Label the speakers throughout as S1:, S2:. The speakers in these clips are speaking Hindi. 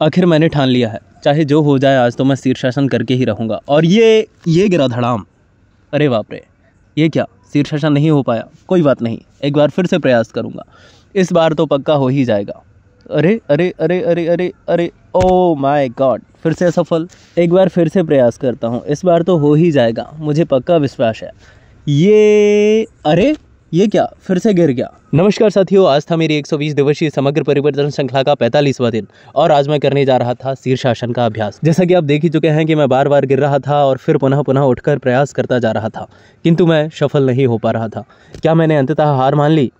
S1: आखिर मैंने ठान लिया है, चाहे जो हो जाए आज तो मैं शीर्षासन करके ही रहूँगा। और ये गिरा धड़ाम, अरे बाप रे, ये क्या, शीर्षासन नहीं हो पाया, कोई बात नहीं, एक बार फिर से प्रयास करूँगा, इस बार तो पक्का हो ही जाएगा। अरे अरे अरे अरे अरे अरे, ओ माय गॉड, फिर से असफल। एक बार फिर से प्रयास करता हूँ, इस बार तो हो ही जाएगा, मुझे पक्का विश्वास है। अरे ये क्या, फिर से गिर गया। नमस्कार साथियों, आज था मेरी 120 दिवसीय समग्र परिवर्तन श्रृंखला का 45वां दिन और आज मैं करने जा रहा था शीर्षासन का अभ्यास। जैसा कि आप देख ही चुके हैं कि मैं बार बार गिर रहा था और फिर पुनः पुनः उठकर प्रयास करता जा रहा था, किंतु मैं सफल नहीं हो पा रहा था। क्या मैंने अंततः हार मान ली?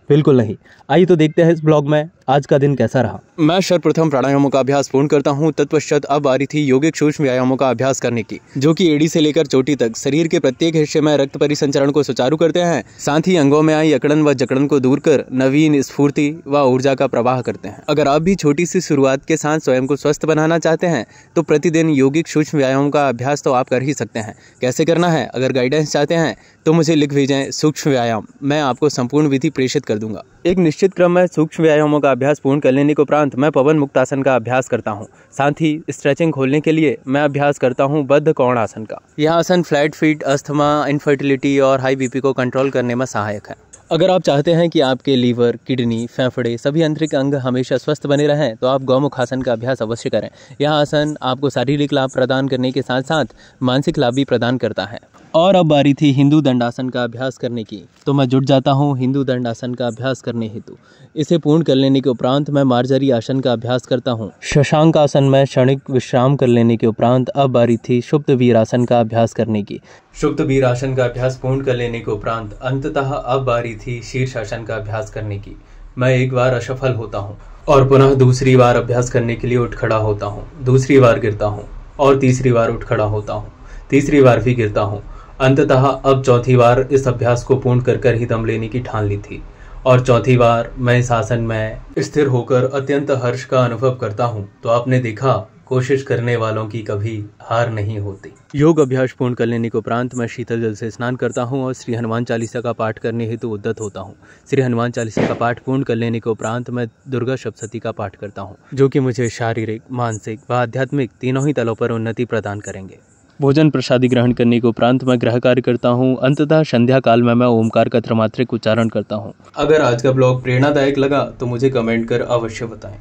S1: बिल्कुल नहीं। आइए तो देखते हैं इस ब्लॉग में आज का दिन कैसा रहा। मैं सर्वप्रथम प्राणायामों का अभ्यास पूर्ण करता हूँ। तत्पश्चात अब बारी थी यौगिक सूक्ष्म व्यायामों का अभ्यास करने की, जो कि एड़ी से लेकर चोटी तक शरीर के प्रत्येक हिस्से में रक्त परिसंचरण को सुचारू करते हैं, साथ ही अंगों में आई अकड़न व जकड़न को दूर कर नवीन स्फूर्ति व ऊर्जा का प्रवाह करते हैं। अगर आप भी छोटी सी शुरुआत के साथ स्वयं को स्वस्थ बनाना चाहते हैं तो प्रतिदिन यौगिक सूक्ष्म व्यायामों का अभ्यास तो आप कर ही सकते हैं। कैसे करना है, अगर गाइडेंस चाहते हैं तो मुझे लिख भेजें सूक्ष्म व्यायाम, मैं आपको संपूर्ण विधि प्रेषित कर दूंगा। एक निश्चित क्रम में सूक्ष्म व्यायामों का अभ्यास पूर्ण कर लेने के उपरांत मैं पवन मुक्तासन का अभ्यास करता हूं। साथ ही स्ट्रेचिंग खोलने के लिए मैं अभ्यास करता हूं बद्ध कोणासन का। यह आसन फ्लैट फीट, अस्थमा, इनफर्टिलिटी और हाई बीपी को कंट्रोल करने में सहायक है। अगर आप चाहते हैं कि आपके लीवर, किडनी, फेफड़े, सभी आंतरिक अंग हमेशा स्वस्थ बने रहें तो आप गौमुखासन का अभ्यास अवश्य करें। यह आसन आपको शारीरिक लाभ प्रदान करने के साथ साथ मानसिक लाभ भी प्रदान करता है। और अब बारी थी हिंदू दंडासन का अभ्यास करने की, तो मैं जुट जाता हूँ हिंदू दंडासन का अभ्यास करने हेतु। इसे पूर्ण कर लेने के उपरांत मैं मार्जरी आसन का अभ्यास करता हूँ। शशांक आसन में क्षणिक विश्राम कर लेने के उपरांत अब बारी थी शुप्त वीरासन का अभ्यास करने की। शुप्त वीरासन का अभ्यास पूर्ण कर लेने के उपरांत अंततः अब बारी थी शीर्षासन का अभ्यास करने की। मैं एक बार असफल होता हूँ और पुनः दूसरी बार अभ्यास करने के लिए उठ खड़ा होता हूँ। दूसरी बार गिरता हूँ और तीसरी बार उठ खड़ा होता हूँ, तीसरी बार भी गिरता हूँ। अंततः अब चौथी बार इस अभ्यास को पूर्ण कर ही दम लेने की ठान ली थी और चौथी बार मैं इस आसन में स्थिर होकर अत्यंत हर्ष का अनुभव करता हूँ। तो आपने देखा, कोशिश करने वालों की कभी हार नहीं होती। योग अभ्यास पूर्ण कर लेने के उपरांत मैं शीतल जल से स्नान करता हूँ और श्री हनुमान चालीसा का पाठ करने हेतु उद्यत होता हूँ। श्री हनुमान चालीसा का पाठ पूर्ण कर लेने के उपरांत मैं दुर्गा सप्तशती का पाठ करता हूँ, जो कि मुझे शारीरिक, मानसिक व आध्यात्मिक तीनों ही तलों पर उन्नति प्रदान करेंगे। भोजन प्रसादी ग्रहण करने के उपरांत मैं गृह कार्य करता हूँ। अंततः संध्या काल में मैं ओमकार का त्रमात्रिक उच्चारण करता हूँ। अगर आज का ब्लॉग प्रेरणादायक लगा तो मुझे कमेंट कर अवश्य बताएं।